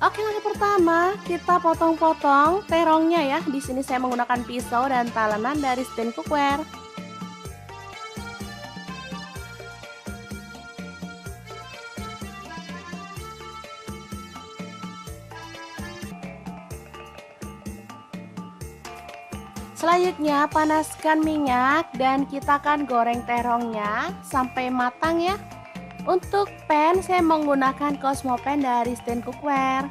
Oke, langkah pertama kita potong-potong terongnya ya. Di sini saya menggunakan pisau dan talenan dari stand cookware. Selanjutnya panaskan minyak dan kita akan goreng terongnya sampai matang ya. Untuk pan saya menggunakan Cosmo pan dari stand cookware.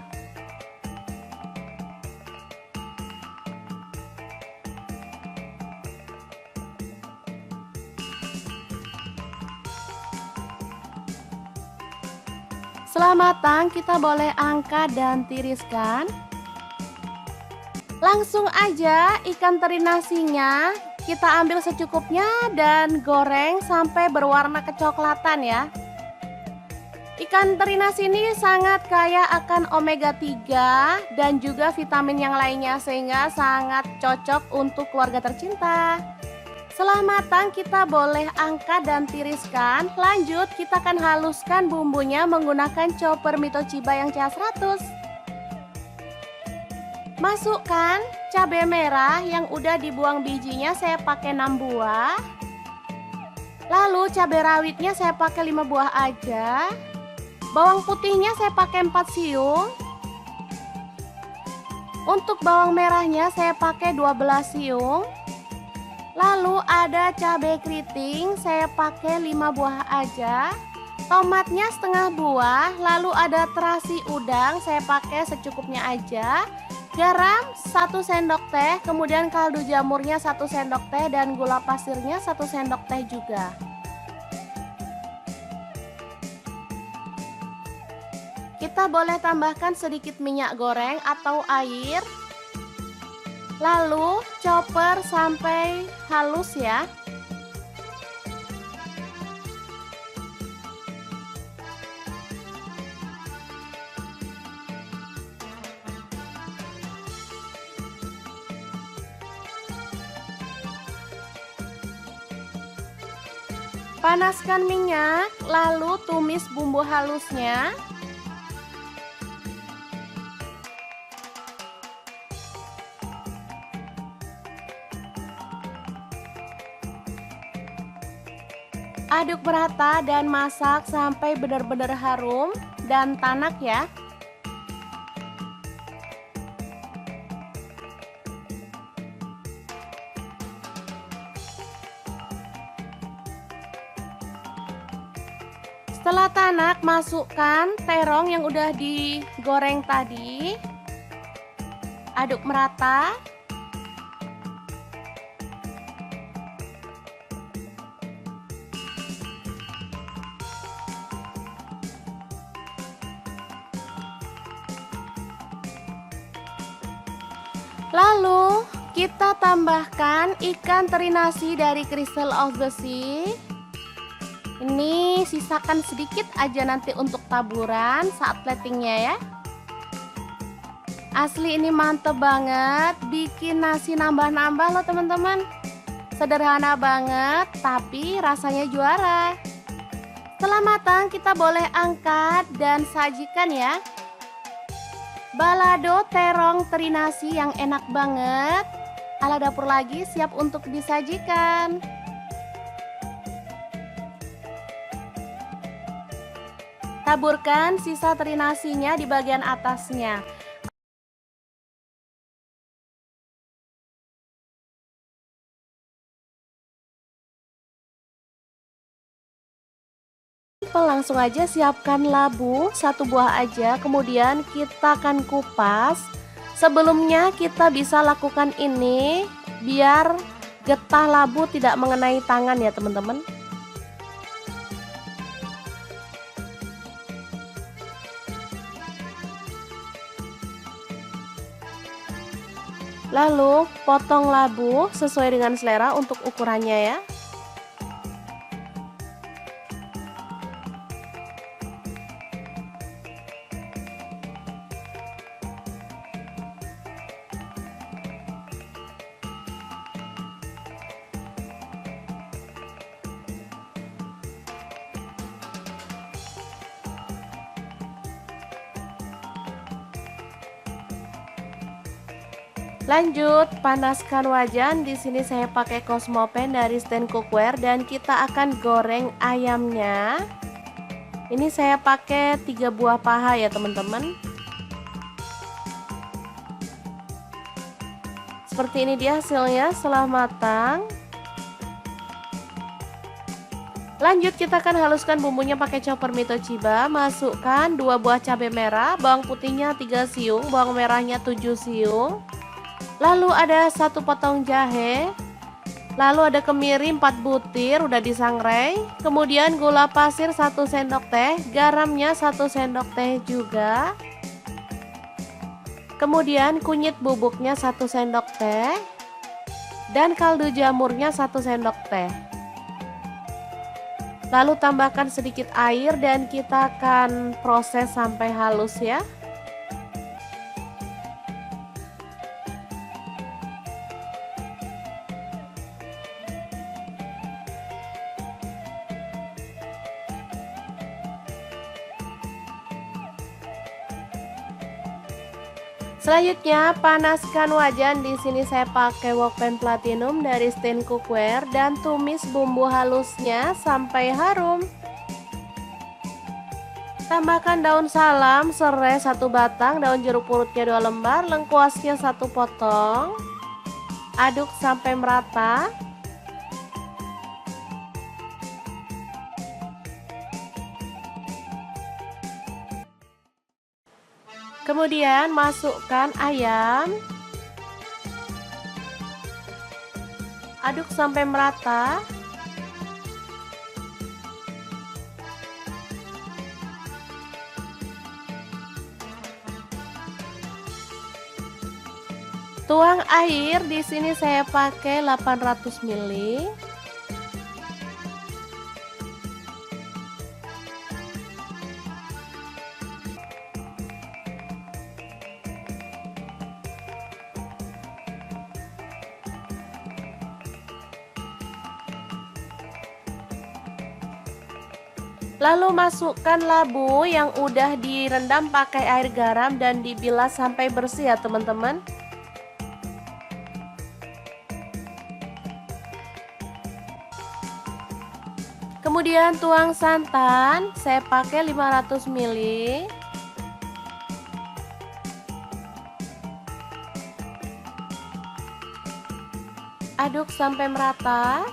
Setelah matang kita boleh angkat dan tiriskan. Langsung aja ikan teri nasinya kita ambil secukupnya dan goreng sampai berwarna kecoklatan ya. Ikan teri nasi ini sangat kaya akan omega 3 dan juga vitamin yang lainnya sehingga sangat cocok untuk keluarga tercinta. Setelah matang kita boleh angkat dan tiriskan. Lanjut kita akan haluskan bumbunya menggunakan chopper Mito Chiba yang CH100. Masukkan cabai merah yang udah dibuang bijinya, saya pakai 6 buah. Lalu cabai rawitnya saya pakai 5 buah aja. Bawang putihnya saya pakai 4 siung. Untuk bawang merahnya saya pakai 12 siung. Lalu ada cabai keriting saya pakai 5 buah aja. Tomatnya setengah buah. Lalu ada terasi udang saya pakai secukupnya aja. Garam 1 sendok teh, kemudian kaldu jamurnya 1 sendok teh dan gula pasirnya 1 sendok teh juga. Kita boleh tambahkan sedikit minyak goreng atau air. Lalu chopper sampai halus ya. Panaskan minyak, lalu tumis bumbu halusnya. Aduk merata dan masak sampai benar-benar harum dan tanak ya. Setelah tanak, masukkan terong yang udah digoreng tadi. Aduk merata. Lalu kita tambahkan ikan teri nasi dari Crystal of the Sea. Ini sisakan sedikit aja nanti untuk taburan saat platingnya ya. Asli ini mantep banget, bikin nasi nambah-nambah loh teman-teman. Sederhana banget tapi rasanya juara. Setelah matang kita boleh angkat dan sajikan ya. Balado terong teri nasi yang enak banget. Ala dapur lagi siap untuk disajikan. Taburkan sisa teri nasinya di bagian atasnya. Langsung aja siapkan labu 1 buah aja, kemudian kita akan kupas. Sebelumnya kita bisa lakukan ini biar getah labu tidak mengenai tangan ya teman-teman. Lalu potong labu sesuai dengan selera untuk ukurannya ya. Lanjut, panaskan wajan. Di sini saya pakai Cosmopan dari Stand Cookware dan kita akan goreng ayamnya. Ini saya pakai 3 buah paha ya teman-teman. Seperti ini dia hasilnya setelah matang. Lanjut, kita akan haluskan bumbunya pakai chopper Mitochiba. Masukkan 2 buah cabai merah, bawang putihnya 3 siung, bawang merahnya 7 siung. Lalu ada 1 potong jahe. Lalu ada kemiri 4 butir udah disangrai. Kemudian gula pasir 1 sendok teh, garamnya 1 sendok teh juga. Kemudian kunyit bubuknya 1 sendok teh. Dan kaldu jamurnya 1 sendok teh. Lalu tambahkan sedikit air dan kita akan proses sampai halus ya. Selanjutnya, panaskan wajan. Di sini saya pakai Wokpan Platinum dari Stand Cookware dan tumis bumbu halusnya sampai harum. Tambahkan daun salam, serai 1 batang, daun jeruk purutnya 2 lembar, lengkuasnya 1 potong. Aduk sampai merata. Kemudian masukkan ayam. Aduk sampai merata. Tuang air, di sini saya pakai 800 ml. Lalu masukkan labu yang udah direndam pakai air garam dan dibilas sampai bersih ya teman-teman. Kemudian tuang santan, saya pakai 500 ml. Aduk sampai merata.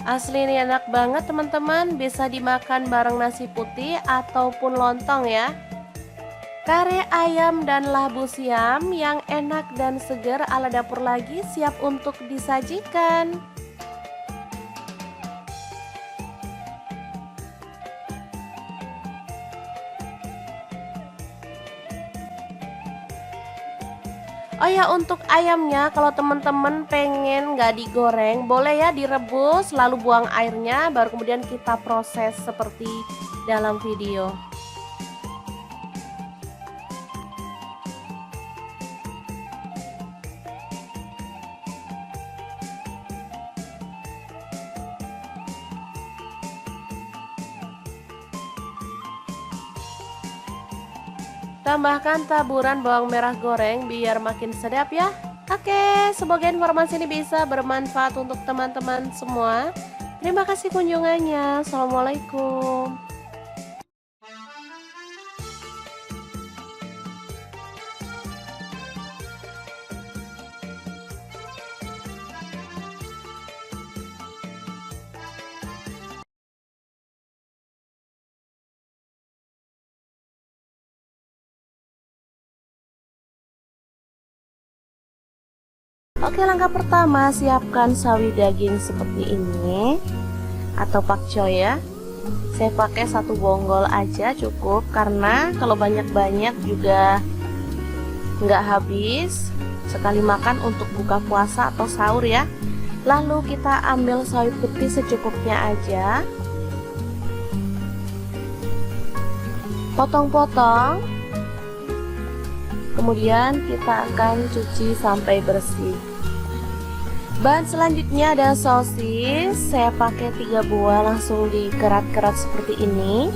Asli ini enak banget teman-teman, bisa dimakan bareng nasi putih ataupun lontong ya. Kare ayam dan labu siam yang enak dan segar ala dapur lagi siap untuk disajikan. Oh ya, untuk ayamnya kalau teman-teman pengen nggak digoreng, boleh ya direbus lalu buang airnya, baru kemudian kita proses seperti dalam video. Tambahkan taburan bawang merah goreng biar makin sedap ya. Oke, semoga informasi ini bisa bermanfaat untuk teman-teman semua. Terima kasih kunjungannya. Assalamualaikum. Oke, langkah pertama siapkan sawi daging seperti ini atau pakcoy ya. Saya pakai 1 bonggol aja cukup, karena kalau banyak-banyak juga nggak habis. Sekali makan untuk buka puasa atau sahur ya. Lalu kita ambil sawi putih secukupnya aja. potong-potong. Kemudian kita akan cuci sampai bersih. Bahan selanjutnya ada sosis. Saya pakai 3 buah, langsung dikerat-kerat seperti ini.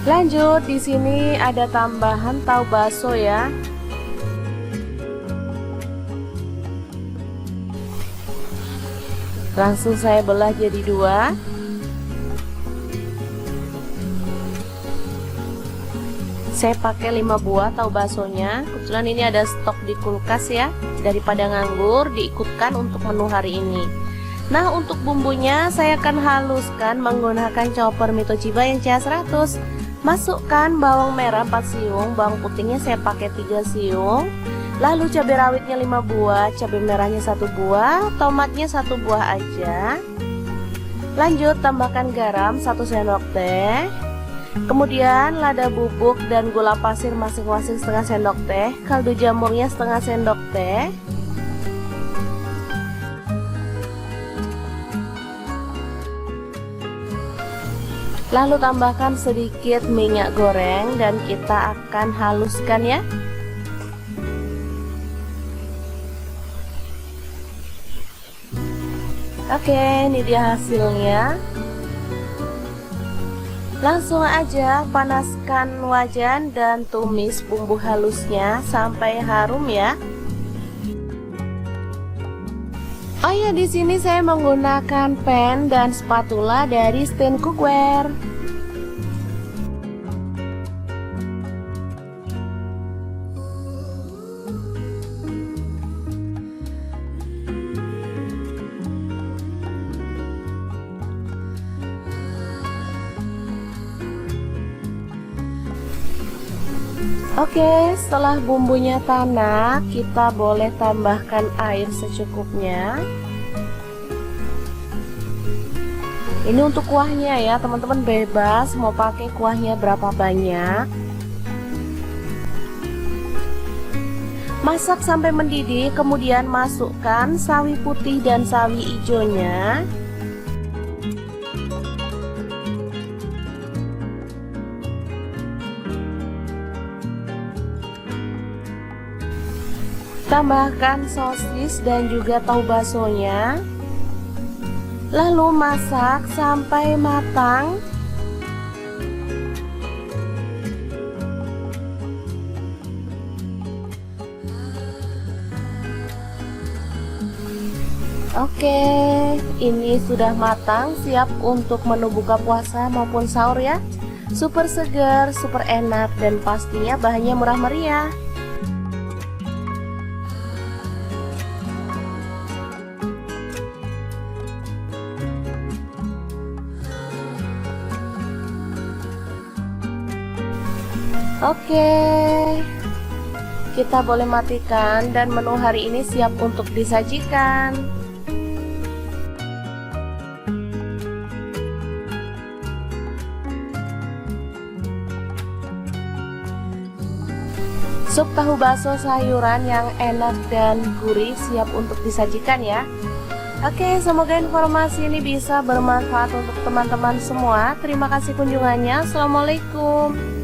Lanjut, di sini ada tambahan tahu bakso ya. Langsung saya belah jadi 2. Saya pakai 5 buah tahu baksonya. Kebetulan ini ada stok di kulkas ya. Daripada nganggur, diikutkan untuk menu hari ini. Nah, untuk bumbunya saya akan haluskan menggunakan chopper Mitochiba yang CH100. Masukkan bawang merah 4 siung, bawang putihnya saya pakai 3 siung. Lalu cabai rawitnya 5 buah, cabai merahnya 1 buah, tomatnya 1 buah aja. Lanjut tambahkan garam 1 sendok teh. Kemudian lada bubuk dan gula pasir masing-masing setengah sendok teh, kaldu jamurnya setengah sendok teh. Lalu tambahkan sedikit minyak goreng dan kita akan haluskan ya. Oke, ini dia hasilnya. Langsung aja panaskan wajan dan tumis bumbu halusnya sampai harum ya. Oh ya, di sini saya menggunakan pan dan spatula dari Stand Cookware. Oke, setelah bumbunya tanak, kita boleh tambahkan air secukupnya. Ini untuk kuahnya ya, teman-teman bebas mau pakai kuahnya berapa banyak. Masak sampai mendidih, kemudian masukkan sawi putih dan sawi hijaunya. Tambahkan sosis dan juga tahu baksonya. Lalu masak sampai matang. Oke, ini sudah matang, siap untuk menu buka puasa maupun sahur ya. Super segar, super enak, dan pastinya bahannya murah meriah. Oke, kita boleh matikan dan menu hari ini siap untuk disajikan. Sup tahu bakso sayuran yang enak dan gurih siap untuk disajikan ya. Oke, semoga informasi ini bisa bermanfaat untuk teman-teman semua. Terima kasih kunjungannya. Assalamualaikum.